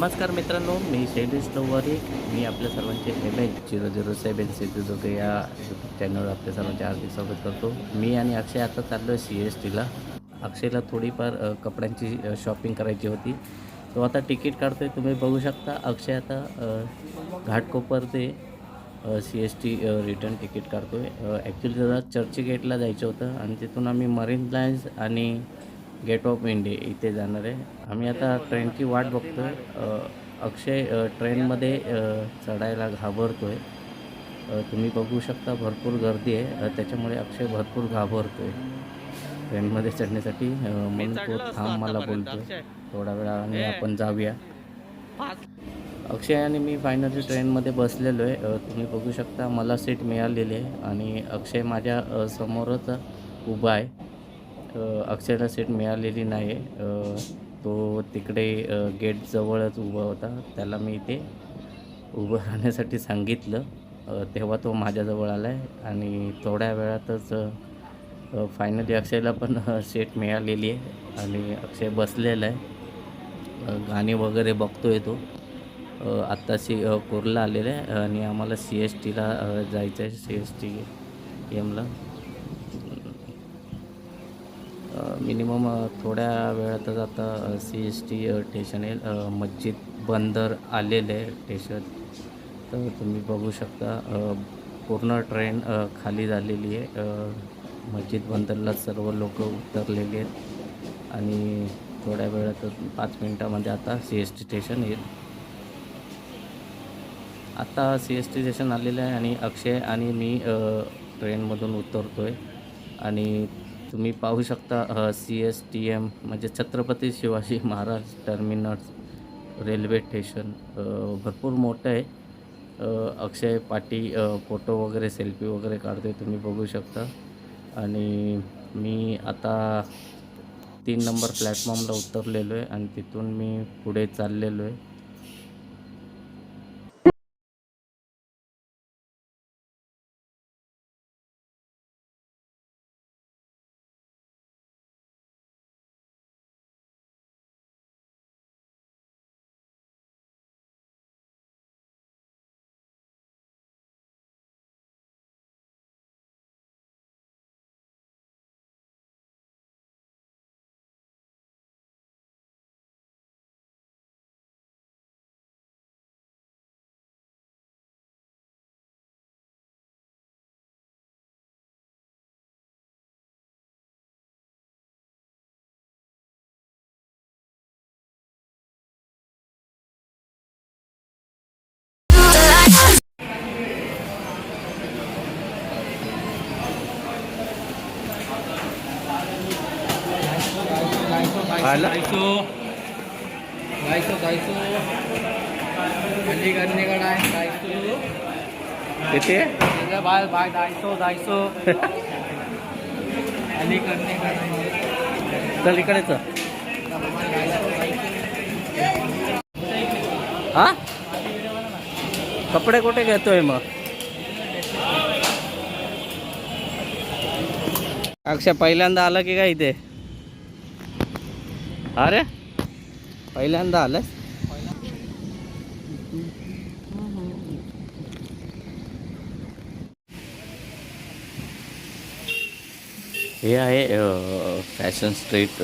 नमस्कार मित्रांनो, मी शैलेश नऊवारी. मी आपल्या सर्वांचे MH007 सिंधुदुर्ग या यूट्यूब चॅनलवर आपल्या सर्वांचे हार्दिक स्वागत करतो. मी आणि अक्षय आता चाललो आहे CSTला. अक्षयला थोडीफार कपड्यांची शॉपिंग करायची होती. तो आता तिकीट काढतो आहे. तुम्ही बघू शकता अक्षय आता घाटकोपर ते CST रिटर्न तिकीट काढतो आहे. ॲक्च्युली त्याला चर्चगेटला जायचं होतं आणि तिथून आम्ही मरीन लाईन्स आणि गेट ऑफ इंडिया इथे जाणार आहे. आम्ही आता ट्रेनची वाट बघतो आहे. अक्षय ट्रेनमध्ये चढायला घाबरतो आहे. तुम्ही बघू शकता भरपूर गर्दी आहे. त्याच्यामुळे अक्षय भरपूर घाबरतो आहे ट्रेनमध्ये चढण्यासाठी. म्हणून तो थांब मला बोलतो आहे, थोड्या वेळाने आपण जाऊया. अक्षय आणि मी फायनली ट्रेनमध्ये बसलेलो आहे. तुम्ही बघू शकता मला सीट मिळालेली आहे आणि अक्षय माझ्या समोरच उभा आहे. अक्षयला सीट मिळालेली नाही. तो तिकडे गेटजवळच उभा होता. त्याला मी इथे उभं राहण्यासाठी सांगितलं. तेव्हा तो माझ्याजवळ आला आहे आणि थोड्या वेळातच फायनली अक्षयला पण सीट मिळालेली आहे आणि अक्षय बसलेला आहे. गाणी वगैरे बघतो आहे तो. आत्ताशी कुर्ला आलेला आहे आणि आम्हाला CSTला जायचं आहे. CSTMला मिनिमम थोड्या वेळातच आता CST स्टेशन येईल. मस्जिद बंदर आलेलं आहे स्टेशन. तर तुम्ही बघू शकता पूर्ण ट्रेन खाली झालेली आहे. मस्जिद बंदरला सर्व लोक उतरलेली आहेत आणि थोड्या वेळातच 5 मिनटामध्ये आता CST स्टेशन येईल. आता CST स्टेशन आलेलं आहे आणि अक्षय आणि मी ट्रेनमधून उतरतो आहे आणि तुम्ही पाहू शकता CSTM म्हणजे Chhatrapati Shivaji Maharaj terminus railway station भरपूर मोठं आहे. अक्षय पाटी फोटो वगैरे सेल्फी वगैरे काढतोय, तुम्ही बघू शकता. आणि मी आता 3 नंबर प्लॅटफॉर्मला उतरलेलो आहे आणि तिथून मी पुढे चाललेलो आहे. तिथे चल इकडेच. हा कपडे कुठे घेतोय मग? अक्षय पहिल्यांदा आला की काय इथे? अरे पहिल्यांदा आलास? हे आहे फॅशन स्ट्रीट.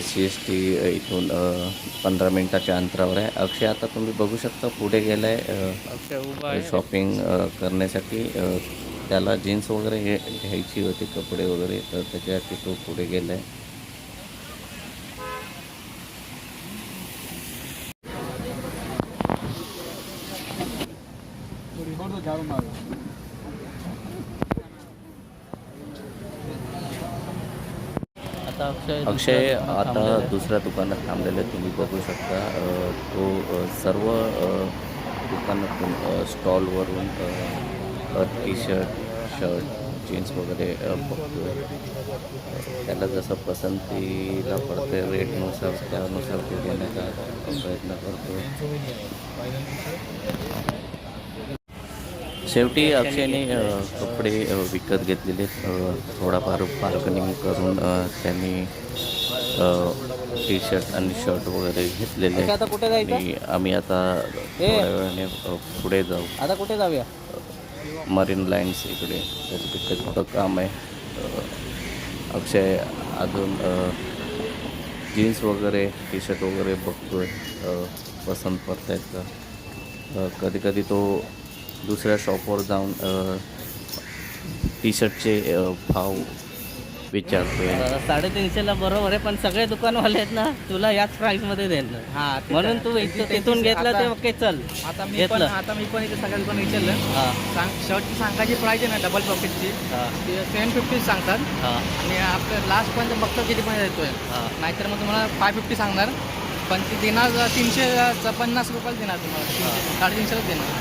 CST इथून 15 मिनिटाच्या अंतरावर आहे. अक्षय आता तुम्ही बघू शकता पुढे गेला आहे शॉपिंग करण्यासाठी. त्याला जीन्स वगैरे घ्यायची होती, कपडे वगैरे, तर त्याच्यासाठी तो पुढे गेला आहे. अक्षय आता दुसऱ्या दुकानात थांबलेले तुम्ही बघू शकता. तो सर्व दुकानातून स्टॉलवरून टी-शर्ट, शर्ट, जीन्स वगैरे बघतोय. त्याला जसं पसंतीला पडते रेटनुसार त्यानुसार तो घेण्याचा प्रयत्न करतो. शेवटी अक्षयने कपडे विकत घेतलेले. थोडाफार बार्गनिंग करून त्यांनी टी शर्ट आणि शर्ट वगैरे घेतलेले आता कुठे जायचं? आणि आम्ही आता थोड्या वेळाने पुढे जाऊ. आता कुठे जाऊया? मरीन लाईन्स इकडे त्याचं तिकडे थोडं काम आहे. अक्षय अजून जीन्स वगैरे टी शर्ट वगैरे बघतोय पसंत पडतायत का. कधी कधी तो दुसऱ्या शॉपवर जाऊन टी शर्टचे भाव विचारतोय. 350ला बरोबर आहे, पण सगळे दुकानवाले आहेत ना तुला याच प्राईसमध्ये देणार. हां, म्हणून तू तिथून घेतला ते ओके चल आता मी घेतलं. इथे सगळ्या दुकान विचारलं. हां शर्टची सांगायची प्राईज आहे ना डबल पॉकेटची हां ती 750 सांगतात हां आणि आपलं लास्ट पण बघतो किती पण येतोय. हां नाहीतर मग तुम्हाला 550 सांगणार, पण ती देणार 350 रुपयाला देणार तुम्हाला. 350 देणार,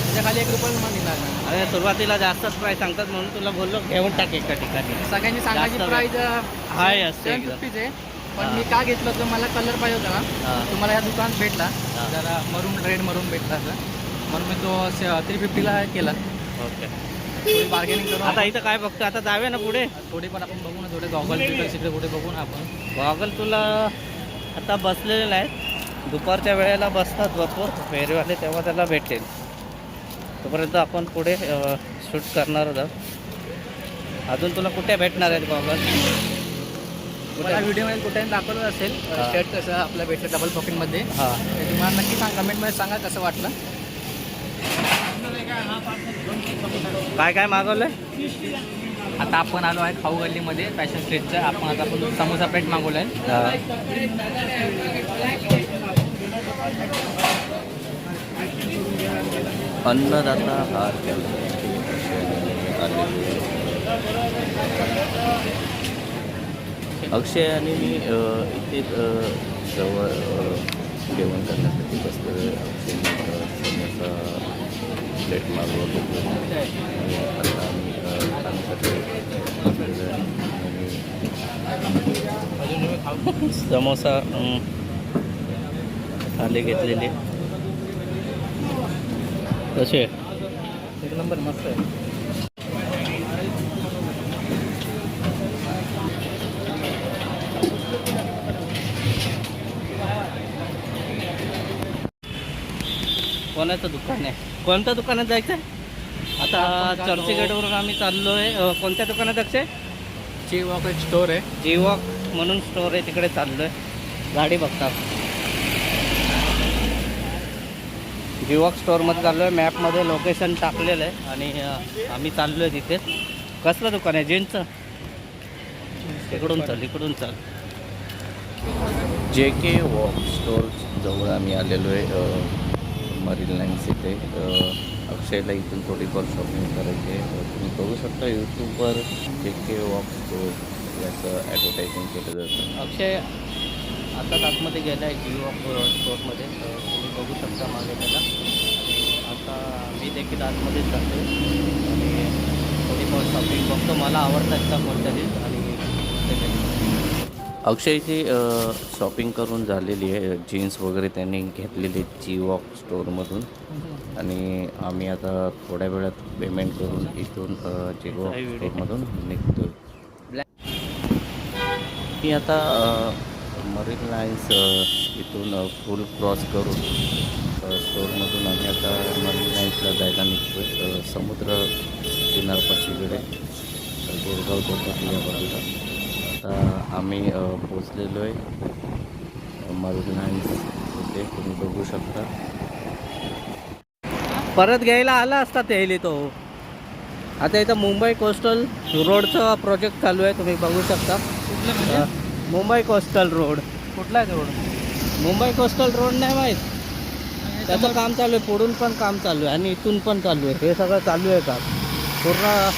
त्याच्या खाली 1 रुपया तुम्हाला देणार नाही. अरे सुरुवातीला जास्तच प्राईस सांगतात म्हणून तुला बोललो घेऊन टाक एका ठिकाणी. सगळ्यांची सांगायची जास्त प्राईज हाय असते एकदम. 750 आहे. पण हां. मी का घेतलं होतं, मला कलर पाहिजे होता ना, हां. तुम्हाला या दुकानात भेटला हां. जरा रेड मरून भेटला असं, म्हणून मी तो 350ला केला. ओके. थोडी बार्गेनिंग करू आता इथं काय बघतो, आता जाऊया ना पुढे. थोडी पण आपण बघू ना, थोडे गॉगल तिकडे कुठे बघू ना आपण. गॉगल तुला आता बसलेले आहेत, दुपारच्या वेळेला बसतात भरपूर फेरीवाले, तेव्हा त्याला भेटेल. तोपर्यंत आपण पुढे शूट करणार आहोत. अजून तुला कुठे भेटणार आहेत गॉगल? मला व्हिडिओमध्ये कुठे दाखवलं असेल हां. शर्ट कसं आपलं भेटलं डबल पॉकेटमध्ये, हां ते तुम्हाला नक्की कमेंटमध्ये सांगा कसं वाटलं. काय काय मागवलं? आता आपण आलो आहे खाऊ गल्लीमध्ये फॅशन स्ट्रीटचं. आपण समोसा प्लेट मागवलं आहे. अन्नदाता हार अक्षय आणि मी इथे जवळ जेवण करण्यासाठी बसलो. समोसा प्लेट मागवत होतो आणि आता आम्ही खाण्यासाठी बसलेलो आहे. समोसा थाली घेतलेली कसे? एक नंबर मस्त आहे. कोणाचं दुकान आहे? कोणत्या दुकानात जायचं आहे? आता आपण जातो. चर्चगेटवरून आम्ही चाललो आहे. कोणत्या दुकानात अक्षय? ची वॉक स्टोर आहे. जीवॉक म्हणून स्टोर आहे, तिकडे चाललो आहे. गाडी बघता जीवॉक स्टोअरमध्ये चाललो आहे. मॅपमध्ये लोकेशन टाकलेलं आहे आणि आम्ही चाललो आहे तिथे. कसलं दुकान आहे? जीन्सचं? इकडून चाल. JK वॉक स्टोर जवळ आम्ही आलेलो आहे. मरीन लाईन्स इथे अक्षयला इथून थोडीफार शॉपिंग करायची आहे. तुम्ही बघू शकता यूट्यूबवर JK वॉक स्टोर याचं ॲडव्हर्टायझिंग केलं जातं. अक्षय आताच आतमध्ये गेला आहे जीवॉक स्टोअरमध्ये, तुम्ही बघू शकता मागे त्याला. आता मी देखील आतमध्येच जातो आणि थोडीफार शॉपिंग बघतो, मला आवडतात का कोणत्या दिवस आणि ते घेतो. अक्षयची शॉपिंग करून झालेली आहे. जीन्स वगैरे त्यांनी घेतलेली जी वॉक स्टोअरमधून आणि आम्ही आता थोड्या वेळात पेमेंट करून इथून जी वॉक स्टोअरमधून निघतो. मी आता मरीन लाईन्स इथून फुल क्रॉस करून स्टोअरमधून आम्ही आता मरीन लाईन्सला जायला निघतो आहे. समुद्र किनारपट्टीकडे गिरगाव चौपाटी या बाजूला आता आम्ही पोचलेलो आहे. मरीन लाईन्स इथे तुम्ही बघू शकता. परत घ्यायला आला असता त्याला तो. आता इथं मुंबई कोस्टल रोडचं प्रोजेक्ट चालू आहे, तुम्ही बघू शकता. मुंबई कोस्टल रोड कुठला आहे तो रोड? मुंबई कोस्टल रोड नाही माहीत, त्याचं काम चालू आहे. पुढून पण काम चालू आहे आणि इथून पण चालू आहे. हे सगळं चालू आहे काम पूर्ण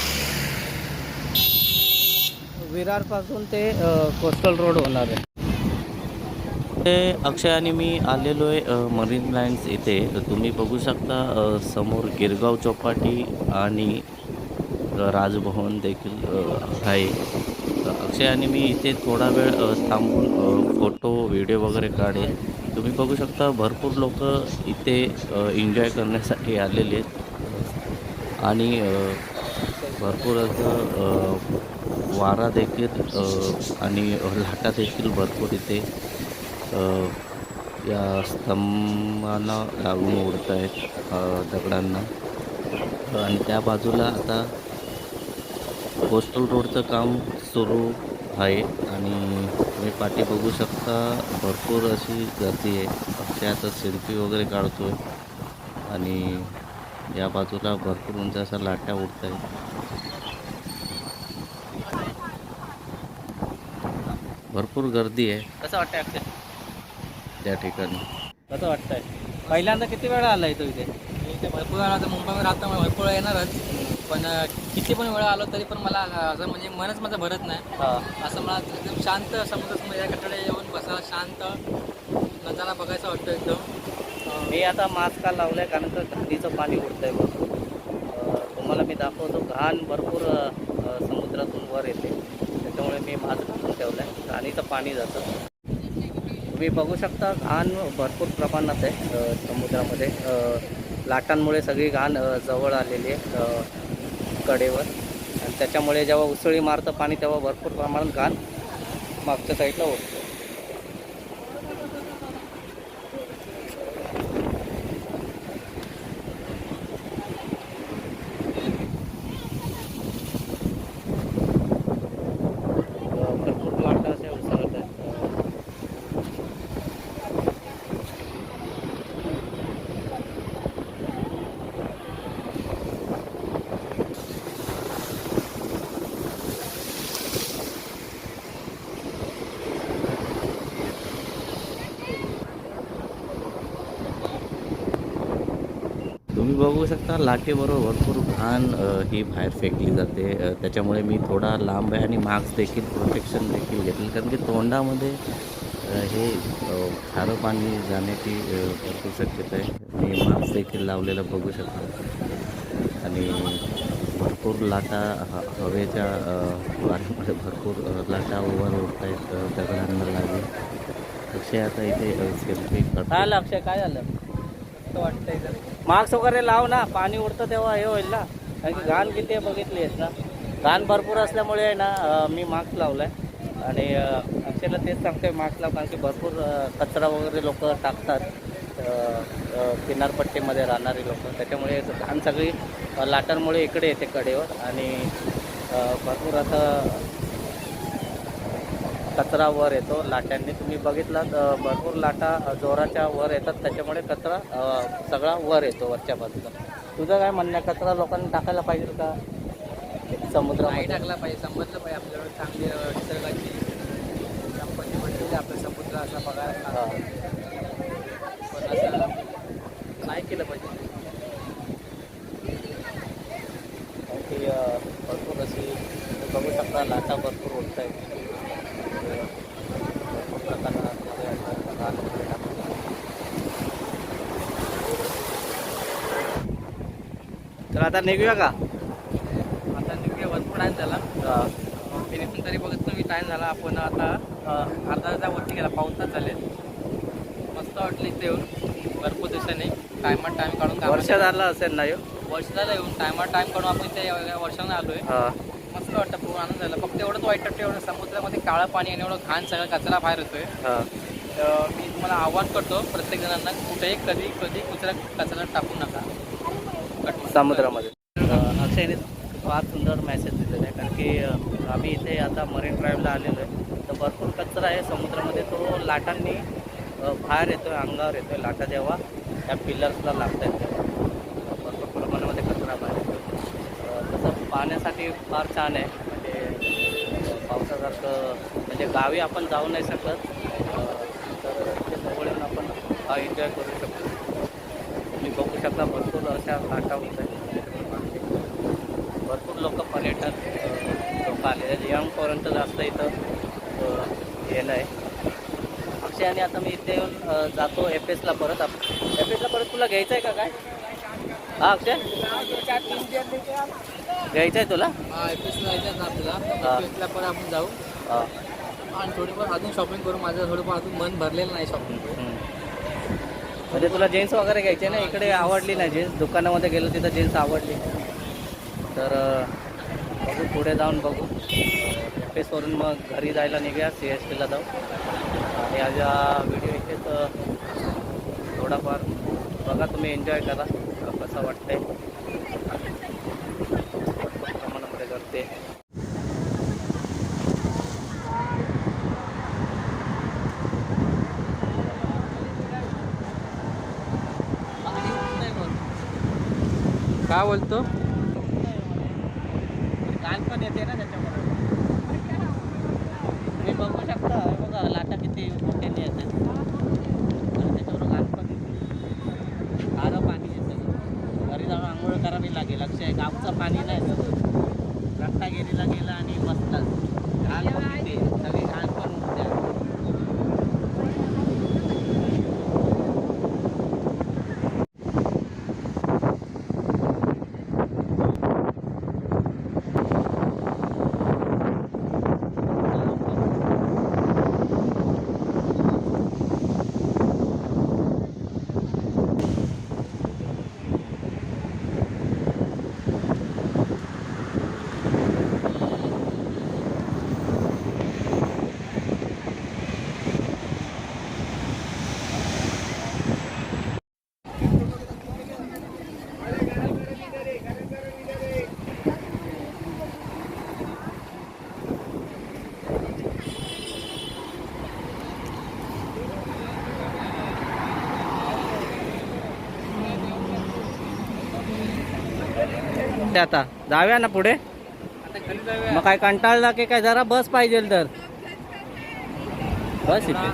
विरारपासून ते कोस्टल रोड होणार आहे. ते अक्षय आणि मी आलेलो आहे मरीन लाईन्स इथे. तुम्ही बघू शकता समोर गिरगाव चौपाटी आणि राजभवन देखील आहे. अक्षय आणि मी इथे थोडा वेळ थांबून फोटो व्हिडिओ वगैरे काढेल. तुम्ही बघू शकता भरपूर लोक इथे एन्जॉय करण्यासाठी आलेले आहेत आणि भरपूर असं वारा देखील आणि लाटा देखील भरपूर इथे या स्तंभांना लागून उडत आहेत, दगडांना. आणि त्या बाजूला आता कोस्टल रोडचं काम सुरू आहे आणि तुम्ही पाठी बघू शकता भरपूर अशी गर्दी आहे. अक्षय आता सेल्फी वगैरे काढतोय आणि या बाजूला भरपूर उंच अशा लाटा उडत आहेत. भरपूर गर्दी आहे कसं वाटतंय अक्षय? त्या ठिकाणी. कसं वाटतंय? पहिल्यांदा किती वेळा आला इथं इथे? इथे भरपूर वेळा आता मुंबईमध्ये राहता मला भरपूर वेळा येणारच, पण किती पण वेळा आलो तरी पण मला असं म्हणजे मनच माझं भरत नाही. हां. असं मला एकदम शांत समुद्र या कठडे येऊन बसायला, शांत नजारा बघायचा वाटतं एकदम. मी आता मास्क का लावलाय कारण का घाणीचं पाणी उडतंय भरपूर. तुम्हाला मी दाखवतो, घाण भरपूर समुद्रातून वर येते, त्याच्यामुळे मी मास्क घालून ठेवलाय. घाणीचं पाणी जातं. तुम्ही बघू शकता घाण भरपूर प्रमाणात आहे समुद्रामध्ये. लाटांमुळे सगळी घाण जवळ आलेली आहे कडेवर, आणि त्याच्यामुळे जेव्हा उसळी मारतं पाणी तेव्हा भरपूर प्रमाणात घाण मागच्या साईडला उडतं. भरपूर लाटा अशा उसळत आहेत. तुम्ही बघू शकता लाटेबरोबर भरपूर घाण ही बाहेर फेकली जाते. त्याच्यामुळे मी थोडा लांब आहे आणि मास्क देखील, प्रोटेक्शन देखील घेतलं, कारण की तोंडामध्ये हे खारं पाणी जाण्याची भरपूर शक्यता आहे. मी मास्क देखील लावलेलं बघू शकतो आणि भरपूर लाटा हवेच्या वाऱ्यामध्ये भरपूर लाटा वर उडत आहेत दगडांना लागून. अक्षय आता इथे सेल्फी काय काढतो. झालं अक्षय? काय झालं? असं वाटतं इथं. मास्क वगैरे लाव ना, पाणी उडतं तेव्हा हे होईल ना, कारण की घाण किती आहे बघितली आहेस ना. घाण भरपूर असल्यामुळे आहे ना मी मास्क लावलाय आणि अक्षयला तेच सांगतोय मास्क लाव, कारण की भरपूर कचरा वगैरे लोक टाकतात किनारपट्टीमध्ये राहणारी लोक, त्याच्यामुळे घाण सगळी लाटांमुळे इकडे येते कडेवर आणि भरपूर आता कचरा वर येतो लाटांनी. तुम्ही बघितलात भरपूर लाटा जोराच्या वर येतात, त्याच्यामुळे कचरा सगळा वर येतो वरच्या बाजूला. तुझं काय म्हणणं आहे? कचरा लोकांनी टाकायला पाहिजे का नाही समुद्रामध्ये? टाकला पाहिजे, समजलं पाहिजे आपल्याकडे चांगली निसर्गाची संपत्ती भेटलेली आपल्या समुद्र असा बघायला. हां. पण असं नाही केलं पाहिजे. कारण की भरपूर अशी बघू शकता लाटा भरपूर उडत आहेत. भरपूर प्रकारामध्ये घाण वगैरे टाकतात. तर आता निघूया का? आता निघूया, भरपूर टाईम झाला. फिनिशिंग तरी बघत मी टाईम झाला. आपण आता अर्धा तासावरती गेला, पाऊण तास झाले. मस्त वाटलं इथे येऊन भरपूर दिवसांनी टायमात टाईम काढून. वर्ष झालं असेल ना ह्यो? वर्ष झालं येऊन टायमात टाईम काढून आपण इथे वर्षाने आलो आहे. हां. मस्त वाटतं, पूर्ण आनंद झाला. फक्त एवढंच वाईट वाटतं, एवढं समुद्रामध्ये काळं पाणी आणि एवढं घाण सगळा कचरा बाहेर येतोय. हां. तर मी तुम्हाला आव्हान करतो प्रत्येक जणांना, कुठेही कधी कचरा टाकू नका समुद्रामध्ये. अक्षयने फार सुंदर मेसेज दिलेला आहे, कारण की आम्ही इथे आता मरीन ड्राईव्हला आलेलो आहे, तर भरपूर कचरा आहे समुद्रामध्ये. तो लाटांनी बाहेर येतो आहे, अंगावर येतो आहे. लाटा जेव्हा त्या पिलर्सला लागत आहेत तेव्हा भरपूर प्रमाणामध्ये कचरा बाहेर येतो. तसं पाहण्यासाठी फार छान आहे, म्हणजे पावसासारखं. म्हणजे गावी आपण जाऊ नाही शकत, तर इथे जवळ येऊन आपण हा एन्जॉय करू शकतो. तुम्ही बघू शकता भरपूर अशा लाटा होत आहेत. भरपूर लोक पर्यटक लोक आलेले आहेत. यंगपर्यंत जास्त इथं येणं आहे. अक्षय आणि आता मी इथे येऊन जातो एफएसला परत. एफएसला परत तुला घ्यायचं आहे का काय? हा अक्षय, घ्यायचं आहे तुला? हा, एफएसला जायचं ना आपल्याला. हां. एफएसला परत आपण जाऊ हां. आणि थोडीफार अजून शॉपिंग करू. माझं थोडंफार अजून मन भरलेलं नाही शॉपिंग करून. म्हणजे तुला जीन्स वगैरे घ्यायचे ना? इकडे आवडली नाही जीन्स, दुकानामध्ये गेलो तिथं जीन्स आवडली, तर बघू पुढे जाऊन बघू. एफएसवरून मग घरी जायला निघूया, CSTला जाऊ. आणि आज व्हिडिओ इथेच थोडाफार बघा, तुम्ही एन्जॉय करा कसं वाटतंय प्रमाणामध्ये करते. काय बोलतो? गाण पण येते ना त्याच्यामध्ये. तुम्ही बघू शकता, हे बघा लाटा किती मोठ्याने येतात. त्याच्यावर गाण पण येते, खारं पाणी येतं. घरी जाऊन आंघोळ करावी लागेल. लक्ष आहे, गावचं पाणी नाही. रत्नागिरीला गेला आणि बसतात घाण पण येते, सगळी घाण पण उठते. आता जाऊया ना पुढे. आता घरी जाऊया. मग काय कंटाळला की काय, जरा बस पाहिजे तर बस इथे.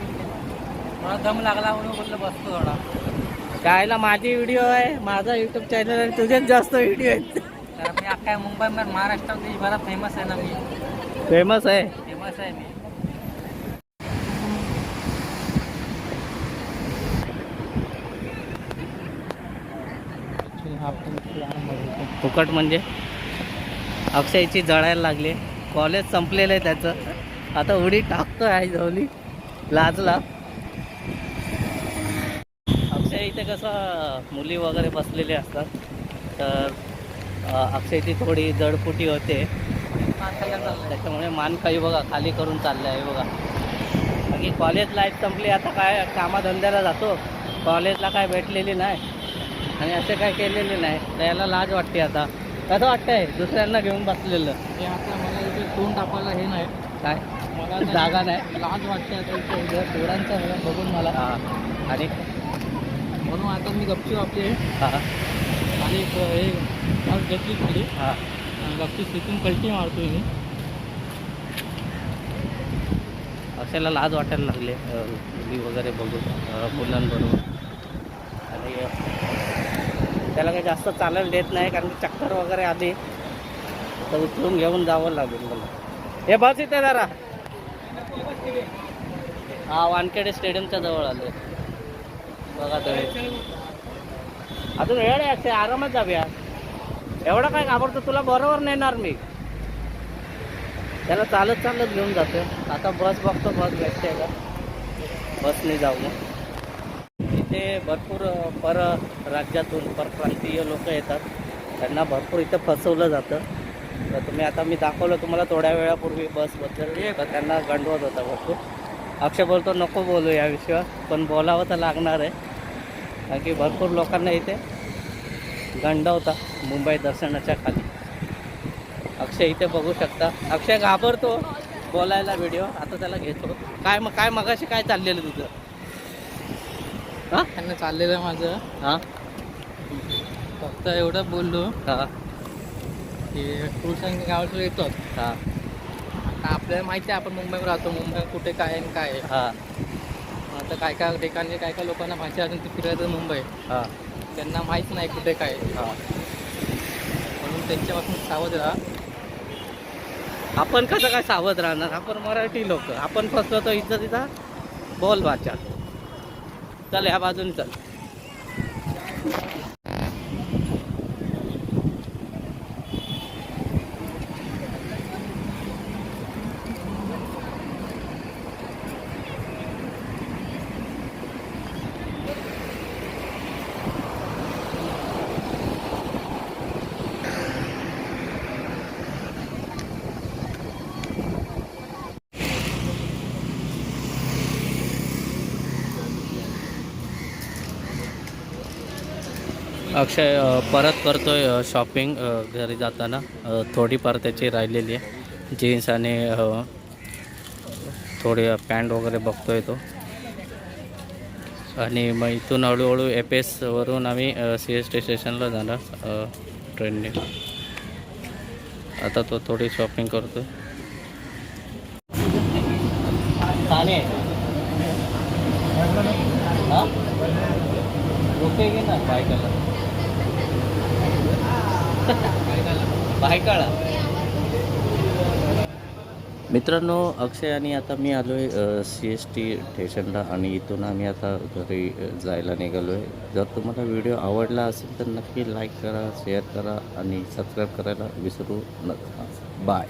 मला दम लागला म्हणून म्हटलं बसतो थोडा. कायला माझी व्हिडिओ आहे, माझा YouTube चॅनल आहे, तुझेच जास्त व्हिडिओ आहेत. तर मी अख्ख्या मुंबईमध्ये महाराष्ट्रात देशभरात फेमस आहे ना. मी फेमस आहे. फेमस आहे मी. फुकट म्हणजे अक्षयची जळायला लागली. कॉलेज संपलेलं आहे त्याचं, आता उडी टाकतो आहे जवली लाजला. अक्षय इथे कसं मुली वगैरे बसलेले असतात, तर अक्षयची थोडी जडफुटी होते, त्याच्यामुळे मान काही बघा खाली करून चाललं आहे बघा. बाकी कॉलेज लाईफ संपली, आता काय कामाधंद्याला जातो, कॉलेजला काय भेटलेली नाही आणि असे काय केलेले नाही, त्याला लाज वाटते. आता कसं वाटतंय दुसऱ्यांना घेऊन बसलेलं? हे आता मला इथे तोंड टाकायला हे नाही, काय मला जागा नाही, लाज वाटते आता इथे पोरांचा बघून मला. हां. आणि म्हणून आता मी गपची आपली हां आणि हे बस घेतली खाली, हां गपची तिथून कल्टी मारतोय मी. अक्षयला लाज वाटायला लागले मुली वगैरे बघून, मुलांबरोबर. आणि त्याला काही जास्त चालायला देत नाही, कारण की चक्कर वगैरे आली तर उचलून घेऊन जावं लागेल मला. हे बस इथे जरा. हा, वानखेडे स्टेडियमच्या जवळ आले बघा. तळे अजून वेळ आहे अक्षय, आरामात जाऊया. एवढं काय घाबरतो, तुला बरोबर नेणार मी. त्याला चालत चालत घेऊन जातो. आता बस बघतो, बस भेटते का, बसने जाऊ. मग इथे भरपूर राज्यातून परप्रांतीय लोक येतात, त्यांना भरपूर इथं फसवलं जातं. तर तुम्ही आता मी दाखवलं तुम्हाला थोड्या वेळापूर्वी बसबद्दल, तर त्यांना गंडवत होता भरपूर. अक्षय बोलतो नको बोलू या विषयावर, पण बोलावं तर लागणार आहे, कारण की भरपूर लोकांना इथे गंडवता मुंबई दर्शनाच्या खाली. अक्षय इथे बघू शकता, अक्षय घाबरतो बोलायला व्हिडिओ. आता त्याला घेतो. काय मगाशी काय चाललेलं तुझं? हां, त्यांना चाललेलं आहे माझं. हां फक्त एवढं बोललो हां की टूर्स अँड गावातून येतो. हां आता आपल्याला माहिती आहे आपण मुंबईवर राहतो, मुंबई कुठे काय आणि काय आहे. हां आता काय काय ठिकाणी काय काय लोकांना माहिती आहे अजून ते फिरायचं मुंबई, हां त्यांना माहीत नाही कुठे काय आहे. हां. म्हणून त्यांच्यापासून सावध राहा. आपण कसं काय सावध राहणार, आपण मराठी लोक, आपण फसलो तर इज्जतीचा बोल वाचा. चल ह्या बाजून चल. अक्षय परत करतोय शॉपिंग घरी जाताना. थोडीफार त्याची राहिलेली आहे. जीन्स आणि थोडी पॅन्ट वगैरे बघतोय तो. आणि मग इथून हळूहळू वरून आम्ही CST स्टेशनला जाणार ट्रेनने. आता तो थोडी शॉपिंग करतोय. ना बायकाला मित्रांनो, अक्षय आणि आता मी आलो आहे CST स्टेशनला आणि इथून आम्ही आता घरी जायला निघालो आहे. जर तुम्हाला व्हिडिओ आवडला असेल तर नक्की लाईक करा, शेअर करा आणि सबस्क्राईब करायला विसरू नका. बाय.